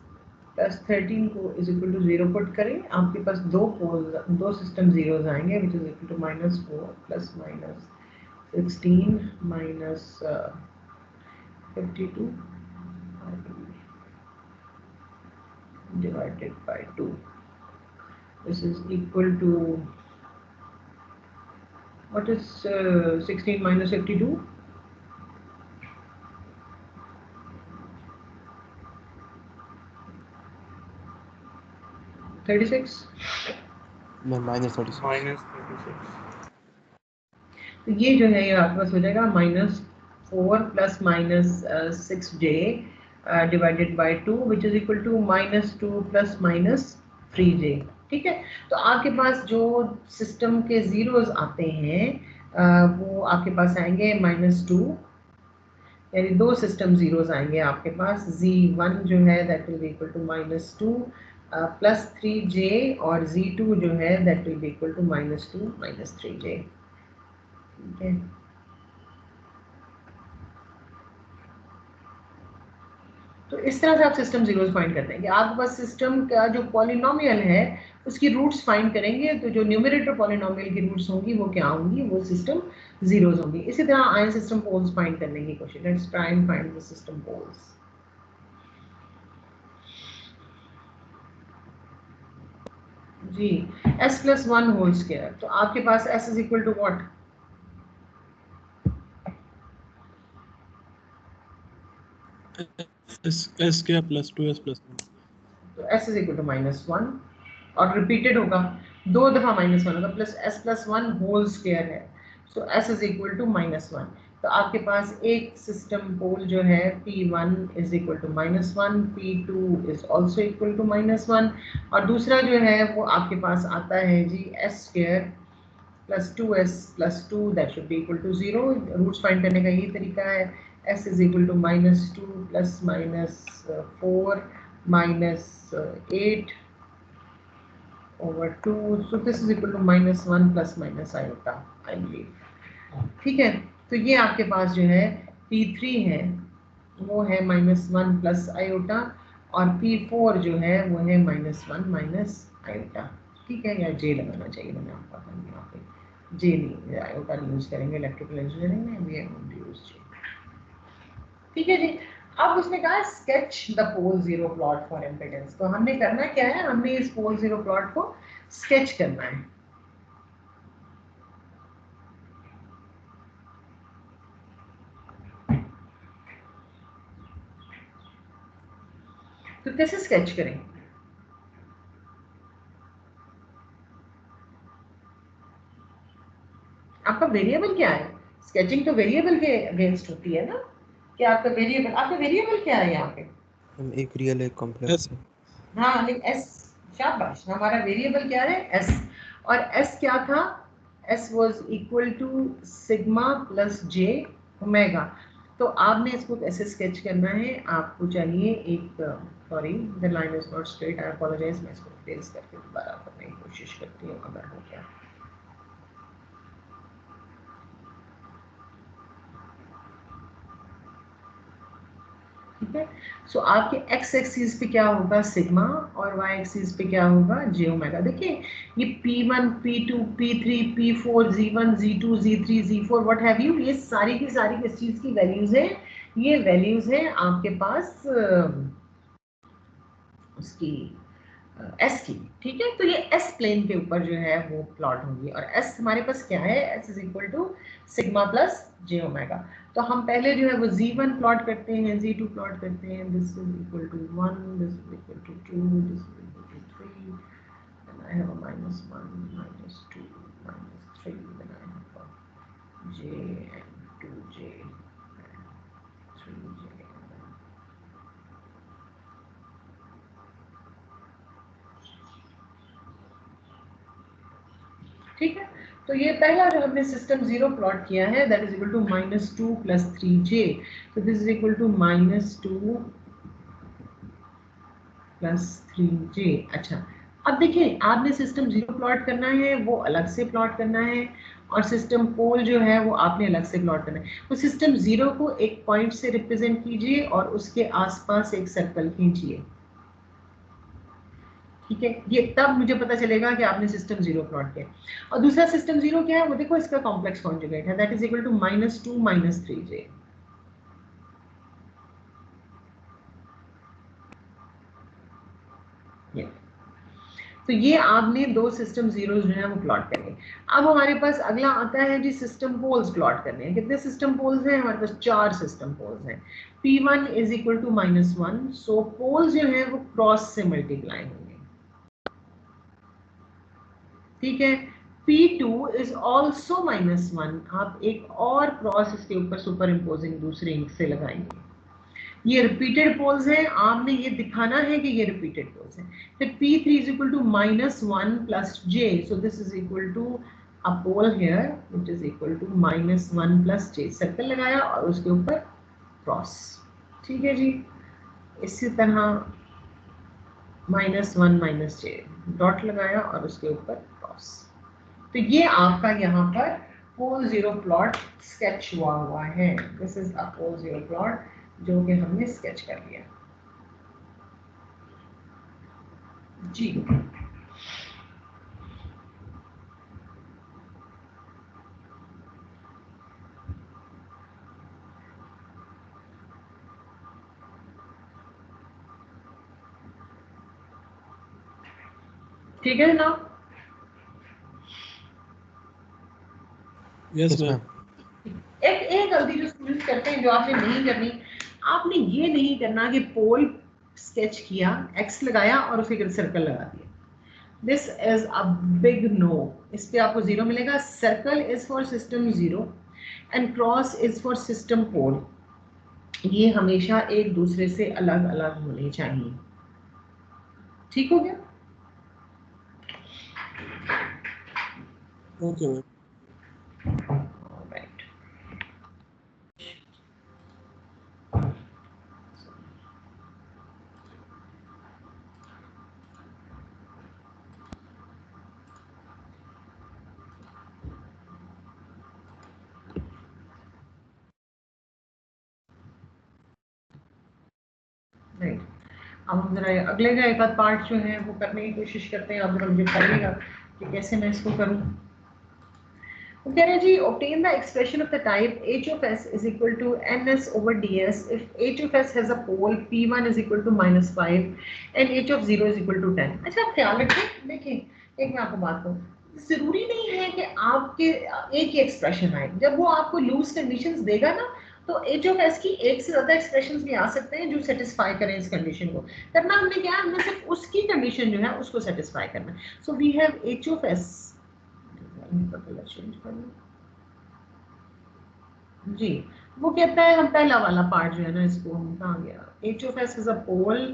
+ 13 को = 0 पुट करें, आपके पास दो सिस्टम जीरोस आएंगे, which is equal to -4 + -16 -52 divided by 2. This is equal to what is 16 - 52? 36। Ma'am -36। -36। तो ये जो है ये आपके पास हो जाएगा -4 + -6j divided by 2, which is equal to -2 + -3j। ठीक है। तो आपके पास जो सिस्टम के जीरोस आते हैं वो आपके पास आएंगे -2, यानी दो सिस्टम जीरोस आएंगे आपके पास। z1 जो है that will be equal to -2 +3j और z2 जो है that will be equal to -2 -3j। ठीक है, तो इस तरह से आप सिस्टम जीरोस फाइंड करते हैं कि आपके पास सिस्टम का जो पॉलिनोमियल है उसकी रूट्स फाइंड करेंगे, तो जो न्यूमरेटर पॉलिनोमियल की रूट्स होंगी वो क्या होंगी, वो सिस्टम जीरोस होंगी। इसी तरह आए सिस्टम पोल्स फाइंड करने की कोशिश। Let's try and find the system poles. जी, s+1 होल स्क्वायर, तो आपके पास s is equal to what, S क्या +2s+1, तो s इज इक्वल टू -1 और रिपीटेड होगा, दो दफा -1 होगा, प्लस s+1 होल स्क्वायर है, सो s इज इक्वल टू -1। तो आपके पास एक सिस्टम पोल जो है p1 is equal to -1, p2 is also equal to -1 और दूसरा जो है वो आपके पास आता है जी s² + 2s + 2 that should be equal to 0। Roots find करने का ये तरीका है, s is equal to -2 + -4 -8 over 2, so this is equal to -1 ± iota, I believe। ठीक है, तो ये आपके पास जो है P3 है वो है -1 प्लस आयोटा और P4 जो है वो है -1 आयोटा। ठीक है, या J लगाना चाहिए, मैंने आपको पता नहीं, यहाँ पे J नहीं, आयोटा यूज करेंगे इलेक्ट्रिकल इंजीनियरिंग में, वी हैव यूज J। ठीक है जी। अब उसने कहा sketch the pole zero plot for impedance, तो हमने करना क्या है, हमने इस पोल जीरो प्लॉट को स्केच करना है। तो कैसे स्केच करें, आपका वेरिएबल क्या है, स्केचिंग तो वेरिएबल के अगेंस्ट होती है ना, कि आपका वेरिएबल क्या है यहाँ पे, हम एक रियल एक कॉम्प्लेक्स है। हाँ लेकिन एस, शाबाश, हमारा वेरिएबल क्या है, एस, और एस क्या था, S was equal to sigma plus J omega. तो आपने इसको कैसे स्केच करना है, आपको चाहिए एक, sorry the line is not straight, I apologise, मैं इसको ट्रेस करके दोबारा करने की कोशिश करती हूँ अगर हो गया। ठीक है, सो आपके एक्स एक्सिस पे क्या होगा सिग्मा और वाई एक्सिस पे क्या होगा जे ओमेगा। देखिए ये P1 P2 P3 P4 Z1 Z2 Z3 Z4 what have you, ये सारी की सारी किस चीज की वैल्यूज है, ये वैल्यूज है आपके पास उसकी एस की। ठीक है, तो ये एस प्लेन के ऊपर जो है वो प्लॉट होंगी और एस हमारे पास क्या है, S is equal to sigma plus J omega. तो हम पहले जो है वो Z1 प्लॉट करते हैं, Z2 प्लॉट करते हैं, this is equal to 1, this is equal to 2, this is equal to 3, then I have a -1 -2 -3, then I have a j and 2j and 3j। ठीक है, तो ये पहला जो हमने सिस्टम जीरो प्लॉट किया है that is equal to -2 + 3j, तो this is equal to -2 + 3j। अच्छा, अब देखिए आपने सिस्टम जीरो प्लॉट करना है वो अलग से प्लॉट करना है और सिस्टम पोल जो है वो आपने अलग से प्लॉट करना है। तो सिस्टम जीरो को एक पॉइंट से रिप्रेजेंट कीजिए और उसके आसपास एक सर्कल खींचिए। ठीक है, ये तब मुझे पता चलेगा कि आपने सिस्टम जीरो प्लॉट किया। और दूसरा सिस्टम जीरो क्या है वो देखो, इसका कॉम्प्लेक्स कॉन्जुगेट है that is equal to -2 - 3j। तो ये आपने दो सिस्टम जीरो जो है वो प्लॉट करेंगे। अब हमारे पास अगला आता है जी सिस्टम पोल्स प्लॉट करने हैं। कितने सिस्टम पोल्स हैं हमारे पास, 4 सिस्टम पोल्स हैं। P1 is equal to -1, so poles जो है वो क्रॉस से मल्टीप्लाई होंगे। ठीक है, P2 इज ऑल्सो -1, आप एक और क्रॉस इसके ऊपर सुपर इम्पोजिंग दूसरे इंक से लगाएंगे। ये रिपीटेड पोल्स हैं, आपने ये दिखाना है कि ये रिपीटेड पोल्स हैं। फिर P3 is equal to -1 plus J, so this is equal to a pole here which is equal to -1 plus J, circle लगाया और उसके ऊपर क्रॉस। ठीक है जी, इसी तरह -1 - J डॉट लगाया और उसके ऊपर क्रॉस। तो ये आपका यहाँ पर पोल जीरो प्लॉट स्केच हुआ है। This is a pole zero plot जो कि हमने स्केच कर लिया जी। ठीक है ना? Yes Yes, ma'am. ma'am. एक गलती जो स्टूडेंट्स करते हैं, जो आपने नहीं करनी, आपने ये नहीं करना कि पोल स्केच किया, एक्स लगाया और उसे सर्कल लगा दिया। This is a big no, इस पे आपको 0 मिलेगा। Circle is for system 0 and cross is for system pole. ये हमेशा एक दूसरे से अलग अलग होने चाहिए। ठीक हो गया? Okay ma'am. Alright. Right. अब हम जरा अगले का एक आध पार्ट जो है वो करने की कोशिश करते हैं। आप जरा मुझे बताइएगा कि कैसे मैं इसको करूं। वो कह रहे हैं जी, obtain the expression of the type h of s is equal to ns over ds if h of s has a pole p1 is equal to -5 and h of 0 is equal to 10। अच्छा, आप ख्याल रखें, देखिए एक मैं आपको बात कहूँ, जरूरी नहीं है कि आपके एक ही एक्सप्रेशन आए। जब वो आपको लूज कंडीशंस देगा ना, तो h of s की एक से ज्यादा एक्सप्रेशंस भी आ सकते हैं जो सेटिस्फाई करें इस कंडीशन को। करना हमने क्या है, हमने सिर्फ उसकी कंडीशन जो है उसको सेटिस्फाई करना है। So we have h of s जी। वो कहता है, हम पहला वाला पार्ट जो है ना, इसको हम कहाँ गया, h of s is a pole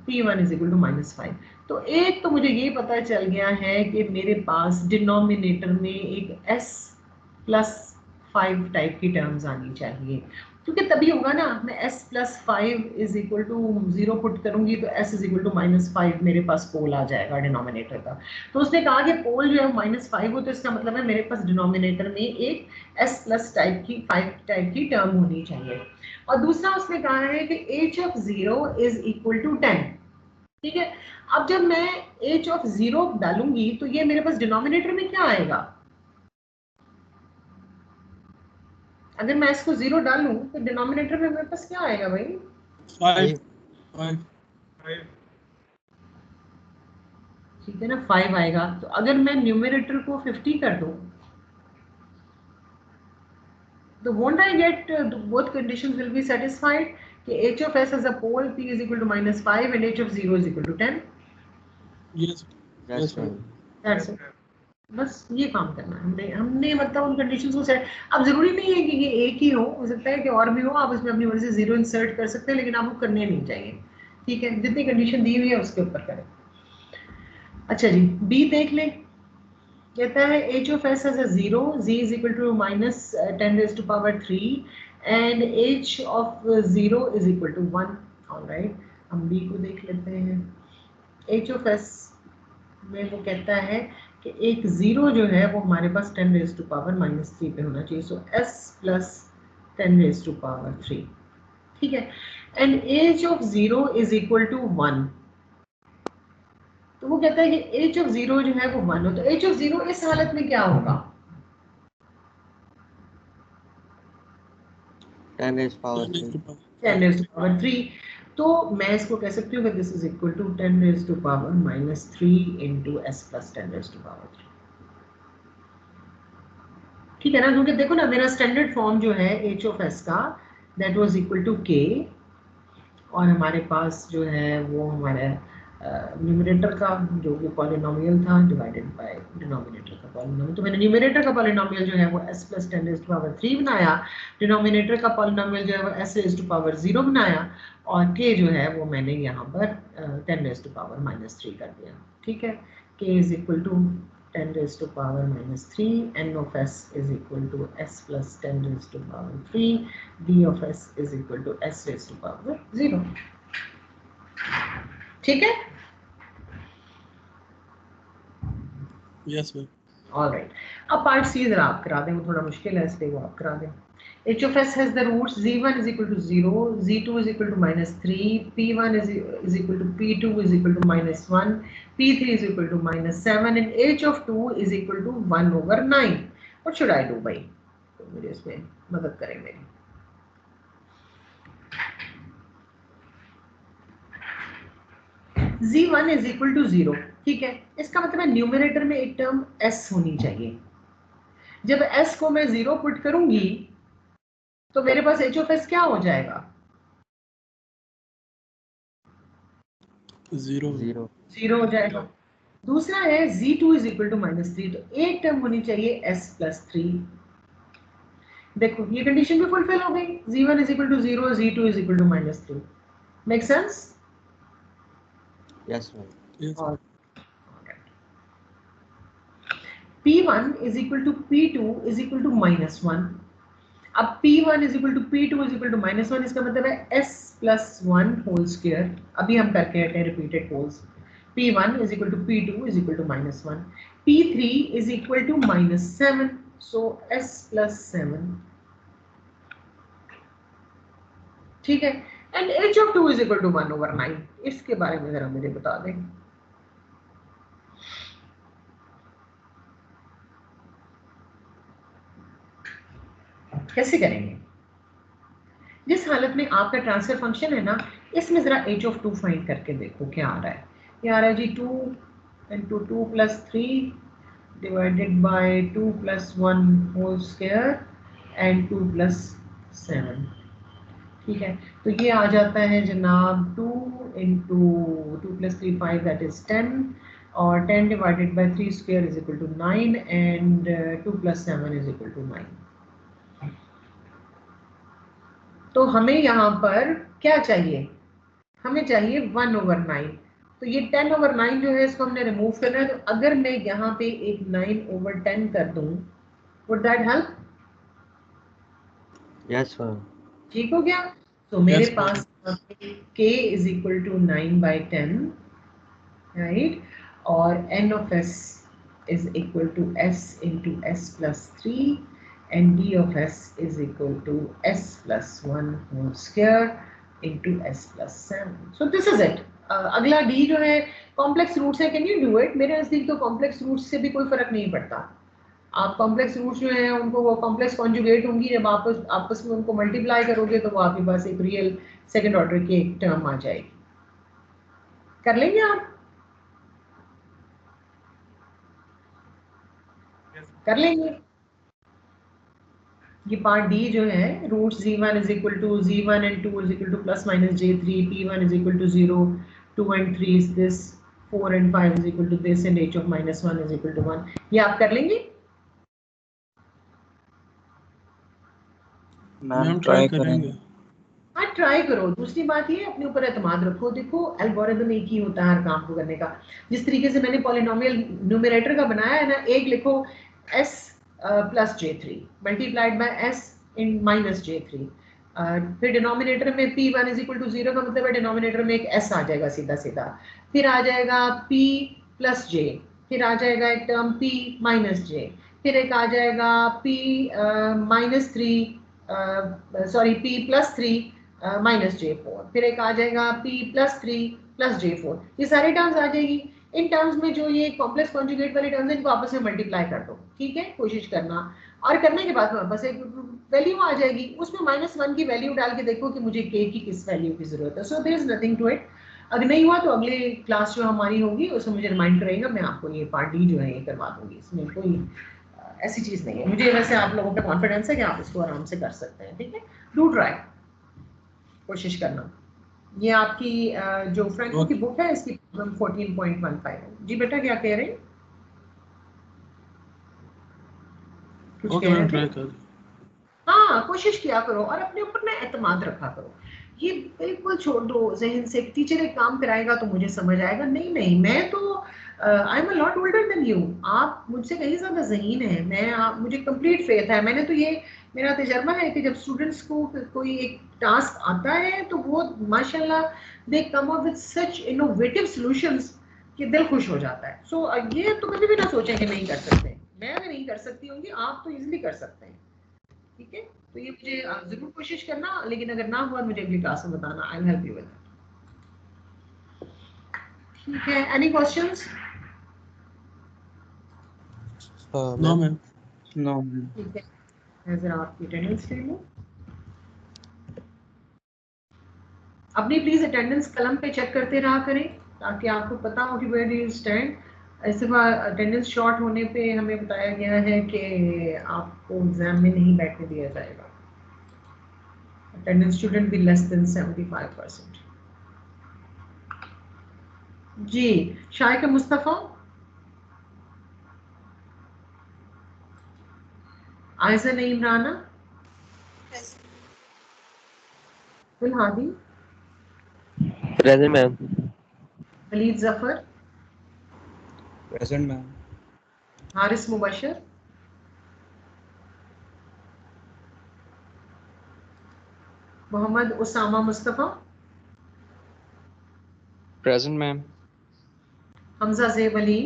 p1 is equal to -5। तो एक तो मुझे ये पता चल गया है कि मेरे पास डिनोमिनेटर में एक s प्लस 5 टाइप की टर्म्स आनी चाहिए, क्योंकि तभी होगा ना। मैं s plus 5 is equal to 0 put करूंगी तो s इज इक्वल टू -5 मेरे पास पोल आ जाएगा डिनोमिनेटर का। तो उसने कहा कि पोल जो है -5 हो, तो इसका मतलब है मेरे पास डिनोमिनेटर में एक s प्लस टाइप की 5 टाइप की टर्म होनी चाहिए। और दूसरा उसने कहा है कि h of 0 is equal to 10। ठीक है, अब जब मैं h of 0 डालूंगी तो ये मेरे पास डिनोमिनेटर में क्या आएगा? अगर मैं इसको 0 डालूं तो डिनोमिनेटर में मेरे पास क्या आएगा भाई? 5 ठीक है ना, 5 आएगा। तो अगर मैं न्यूमरेटर को 50 कर दूं तो won't I get both conditions will be satisfied कि h of s as a pole p is equal to -5 and h of 0 is equal to 10। Yes Yes, ma'am. That's it. बस ये काम करना है हमने मतलब उन कंडीशंस को सेट। अब जरूरी नहीं है कि ये एक ही हो सकता है कि और भी हो, आप इसमें अपनी मर्जी से 0 इंसर्ट कर सकते हैं, लेकिन आपको करने नहीं चाहिए। ठीक है, जितनी कंडीशन दी हुई है उसके ऊपर करें। अच्छा जी, बी देख लें। कहता है h of s as a 0, z is equal to -10 raised to power 3 and h of 0 is equal to 1। Alright, हम b को देख लेते हैं। h of s में वो कहता है कि एक 0 जो है वो हमारे पास 10 raised to power -3 पे होना चाहिए। सो s plus 10 raised to power 3। ठीक है, and h of 0 is equal to 1। तो वो कहता है कि h of 0 जो है वो 1 हो, तो h of 0 इस हालत में क्या होगा? 10 raised power 3. 10 raised to power 3। तो मैं इसको कह सकती हूँ कि this is equal to 10 raised to power -3 into s plus 10 raised to power 3। ठीक है ना, क्योंकि देखो ना मेरा स्टैंडर्ड फॉर्म जो है h of s का that was equal to k, और हमारे पास जो है वो हमारा न्यूमरेटर का जो कि पॉलिनोमियल था डिवाइडेड बाय डिनोमिनेटर का पॉलिनोमियल। तो मैंने न्यूमरेटर का पॉलिनोमियल जो है वो s + 10⁻³ बनाया, डिनोमिनेटर का पॉलिनोमियल जो है वो s⁻0 बनाया, और k जो है वो मैंने यहाँ पर 10⁻³ कर दिया। ठीक है, k = 10⁻³ n of s = s + 10⁻³ d of s = s⁻0। ठीक है, Yes, ma'am. ऑलराइट। अब पार्ट सी जरा आप करा दें, वो थोड़ा मुश्किल है इसलिए वो आप करा दें। h of s has the roots z1 = 0, z2 = -3, p1 = p2 = -1, p3 = -7 and h of 2 = 1/9। What should I do भाई? तो मेरे इसमें मदद करें मेरी। z1 = 0, ठीक है, इसका मतलब है न्यूमरेटर में एक टर्म s होनी चाहिए। जब s को मैं 0 पुट करूंगी तो मेरे पास h of s क्या हो जाएगा? 0. 0 हो जाएगा। दूसरा है z2 = -3, तो एक टर्म होनी चाहिए s + 3। देखो ये कंडीशन भी फुलफिल हो गई, z1 = 0, z2 = -3। Make sense? Yes ma'am. Yes. और p1 = p2 = -1। अब p1 = p2 = -1, इसका मतलब है s + 1 होल स्क्वायर। अभी हम करके हटे हैं repeated poles. p1 = p2 = -1, p3 = -7, so s + 7। ठीक है, एंड h of 2 = 1/9। इसके बारे में जरा मुझे बता दें। कैसे करेंगे? जिस हालत में आपका ट्रांसफर फंक्शन है ना, इसमें जरा h of 2 फाइंड करके देखो क्या आ रहा है। ये आ रहा है जी 2 × 2 + 3 divided by 2 + 1 whole square and 2 + 7। ठीक है, तो ये आ जाता है जनाब 2 × 2 + 3 5, दैट इज 10, और 10 डिवाइडेड बाय 3 स्क्वायर = 9 एंड 2 + 7 = 9। तो हमें यहाँ पर क्या चाहिए? हमें चाहिए 1/9। तो ये 10/9 जो है इसको हमने रिमूव करना है। तो अगर मैं यहाँ पे एक 9/10 कर दूं, would that help? Yes ma'am. ठीक हो गया। तो मेरे Yes, पास k = 9/10, राइट, और n of s is equal to s into s plus 3 and d of s is equal to s plus 1 whole square into s plus 7. So this is it. अगला d जो है complex roots है। Can you do it? मेरे नजदीक तो complex roots से भी कोई फर्क नहीं पड़ता। आप कॉम्प्लेक्स रूट्स जो है उनको वो कॉम्प्लेक्स कॉन्जुगेट होंगी, जब आपस में उनको मल्टीप्लाई करोगे तो वो आपके पास एक रियल सेकंड ऑर्डर की एक टर्म आ जाएगी। कर लेंगे आप? कर लेंगे। ये पार्ट डी जो है, root z1 = z1 and 2 = ±j3, p1 = 0, 2 and 3 is this, 4 and 5 = this and h of -1 = 1। ये आप कर लेंगे? मैम ट्राई करेंगे। हाँ ट्राई करो। दूसरी बात ये, अपने ऊपर एतमाद रखो। देखो एल्गोरिदम एक ही होता है हर काम को करने का। जिस तरीके से मैंने पॉलिनोमियल न्यूमरेटर का बनाया है ना, एक लिखो s + j3 multiplied by s in -j3, फिर डिनोमिनेटर में p1 = 0 का मतलब है डिनोमिनेटर में एक s आ जाएगा सीधा सीधा, फिर आ जाएगा p + j, फिर आ जाएगा एक टर्म p - j, फिर एक आ जाएगा p p + 3 -j4, फिर एक आ जाएगा p + 3 + j4। ये सारी टर्म्स आ जाएगी। इन टर्म्स में जो ये कॉम्प्लेक्स कॉन्जुगेट वाली टर्म्स हैं इनको आपस में मल्टीप्लाई कर दो। ठीक है, कोशिश करना, और करने के बाद बस एक वैल्यू आ जाएगी, उसमें -1 की वैल्यू डाल के देखो कि मुझे k की किस वैल्यू की जरूरत है। So there is nothing to it. अगर नहीं हुआ तो अगले क्लास जो हमारी होगी उसमें मुझे रिमाइंड करेगा, मैं आपको ये पार्ट डी जो है ये करवा दूंगी। इसमें कोई ऐसी चीज नहीं है। मुझे वैसे आप लोगों पे कॉन्फिडेंस है कि आप इसको आराम से कर सकते हैं। ठीक है, डू ट्राई, कोशिश करना। ये आपकी जो फ्रैंको की बुक है इसकी 14.15 है। जी बेटा क्या कह रहे हैं? कुछ ओके कह मैम, रहे ट्राई थे? कर। हाँ, कोशिश किया करो और अपने ऊपर ना एतमाद रखा करो। ये बिल्कुल छोड़ दो जहन से, टीचर एक काम कराएगा तो मुझे समझ आएगा। नहीं नहीं, मैं तो I am a lot older than you. आप मुझसे कहीं ज्यादा ज़हीन है। मुझे कंप्लीट फेथ है। मैंने तो ये मेरा तजर्बा है कि जब स्टूडेंट्स को कोई एक टास्क आता है तो वो माशाल्लाह they come up with such innovative solutions कि दिल खुश हो जाता है। सो ये तो कभी भी ना सोचें कि नहीं कर सकते। मैं अगर नहीं कर सकती होंगी, आप तो इजीली कर सकते हैं। ठीक है, तो ये मुझे आप जरूर कोशिश करना, लेकिन अगर ना हुआ मुझे अगली क्लास में बताना। I will help you with that. ठीक है, any questions? No ma'am ma'am. No ma'am. ठीक है, मैं जरा आपकी अटेंडेंस ले लूं। अपनी प्लीज अटेंडेंस कलम पे चेक करते रहा करें ताकि आपको पता हो कि वेयर डू यू स्टैंड। ऐसे अटेंडेंस शॉर्ट होने पे हमें बताया गया है कि आपको एग्जाम में नहीं बैठने दिया जाएगा। Attendance student be less than 75%। जी, Shayak Mustafa, Ayza Naeem Rana, Hadi, present ma'am. Waleed Zafar, present ma'am. Haris Mubashir, Mohammad Usama Mustafa, present ma'am. Hamza Zeb Ali,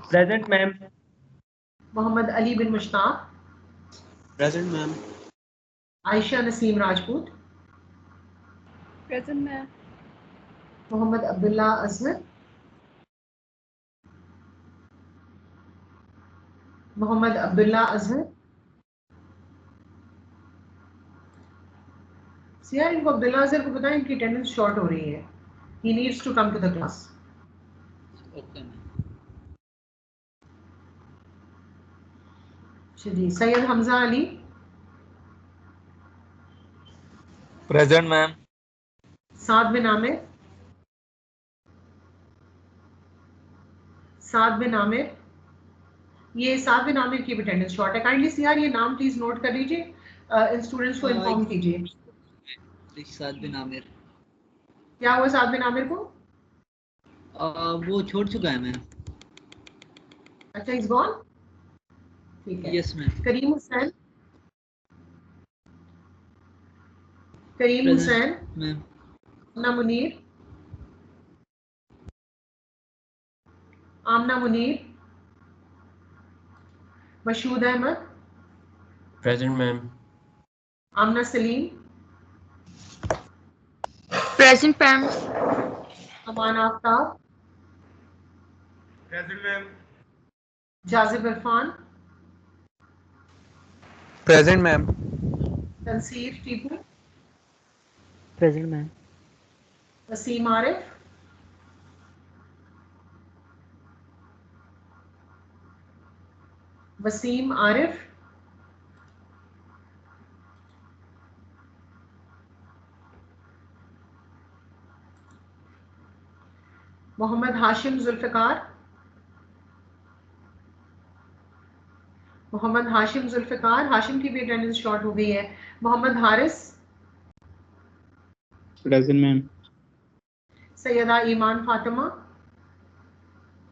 present ma'am. Mohammad Ali bin Mushtaq, present ma'am. Ayesha Naseem Rajput, present ma'am. Mohammad Abdullah Azhar, Mohammad Abdullah Azhar. यार इनको अब्दुल्ला अजहर को बताएं इनकी अटेंडेंस शॉर्ट हो रही है। He needs to come to the class. Okay ma'am. जी, सैयद हमजा अली, प्रेजेंट मैम। साद बिन आमिर, साद बिन आमिर। ये साद बिन आमिर की अटेंडेंस शॉर्ट है। काइंडली सी यार ये नाम प्लीज नोट कर लीजिए, इन स्टूडेंट्स को इन्फॉर्म कीजिए। साद बिन आमिर। क्या हुआ साद बिन आमिर को? वो छोड़ चुका है मैम। अच्छा, इज गॉन। ठीक है। Yes ma'am. Karim Hussain, Karim present Hussain, ma'am. Amna Munir, Amna Munir, Mashhood Ahmed, present ma'am. Amna Saleem, present ma'am. Aman Aftab, present ma'am. Jazib Irfan, present ma'am. Tanseer Tipu, present ma'am. Waseem Arif, Waseem Arif, Mohammad Hashim Zulfiqar, Mohammad Hashim Zulfiqar. Hashim की भी अटेंडेंस शॉर्ट हो गई है। Mohammad Haris, present ma'am. Syeda Iman Fatima,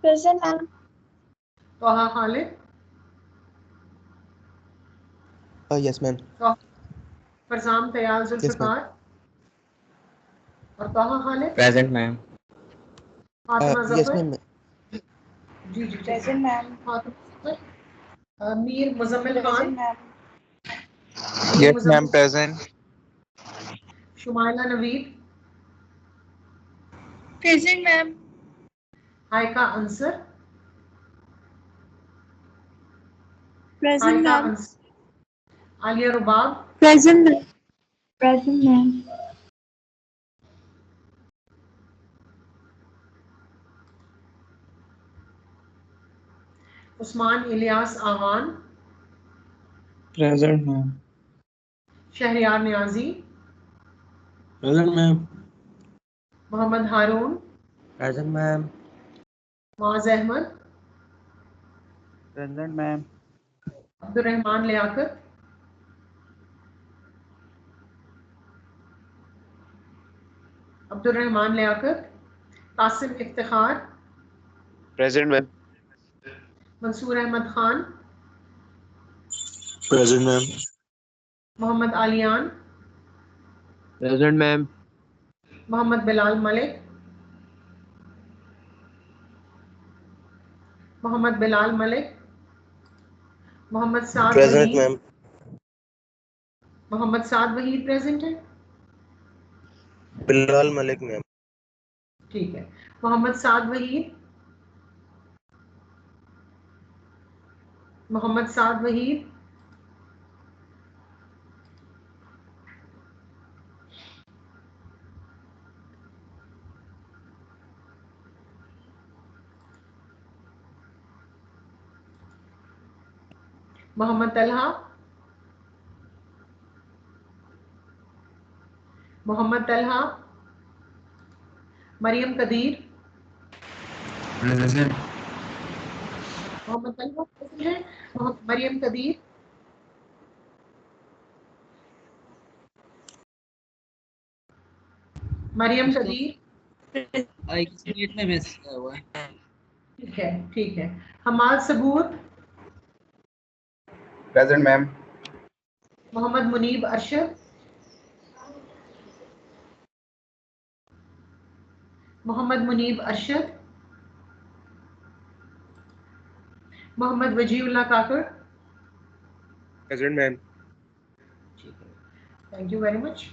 present ma'am. Taha Khalid, yes ma'am. Farjam Tayal yes ma'am. Zulfiqar और Taha Khalid, present ma'am. Fatima yes Zafar. Ma'am. जी जी ठीक है। Present ma'am. Fatima Zafar, Mir Muzammil Khan, present ma'am. Mir yes ma'am. Muzammil, present. Shumaila Naveed, present ma'am. Hayka Ansar, present Hayka ma'am. Ansar, Aliya Rubab, present ma'am. Present ma'am. Usman Ilyas Awan, present ma'am. Shahryar Niazi, present ma'am. Mohammad Haroon, present ma'am. Muaz Ahmed, present ma'am. Abdurrahman Liaquat, Abdurrahman Liaquat, Qasim Iftikhar, present ma'am. Mansoor Ahmed Khan, present ma'am. Mohammad Aliyan, present ma'am. Mohammad Bilal Malik, Mohammad Bilal Malik, Mohammad Saad present Waheed, ma'am. Mohammad Saad Waheed present है? Bilal Malik ma'am. ठीक है। Mohammad Saad Waheed, Mohammad Saad Waheed, Mohammad Talha, Mohammad Talha, Maryam Qadeer, present. Mohammad Talha present है? मरियम कदीर, मरियम तो कदीर, एक minute में message आया हुआ है। ठीक है, ठीक है। Hammad Saboor, present ma'am. Mohammad Muneeb Arshad, Mohammad Muneeb Arshad, Mohammad Waziullah Kakar. Present ma'am. Thank you very much.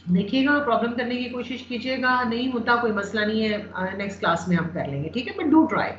देखिएगा, प्रॉब्लम करने की कोशिश कीजिएगा, नहीं होता कोई मसला नहीं है, नेक्स्ट क्लास में हम कर लेंगे, ठीक है, बट डू ट्राई।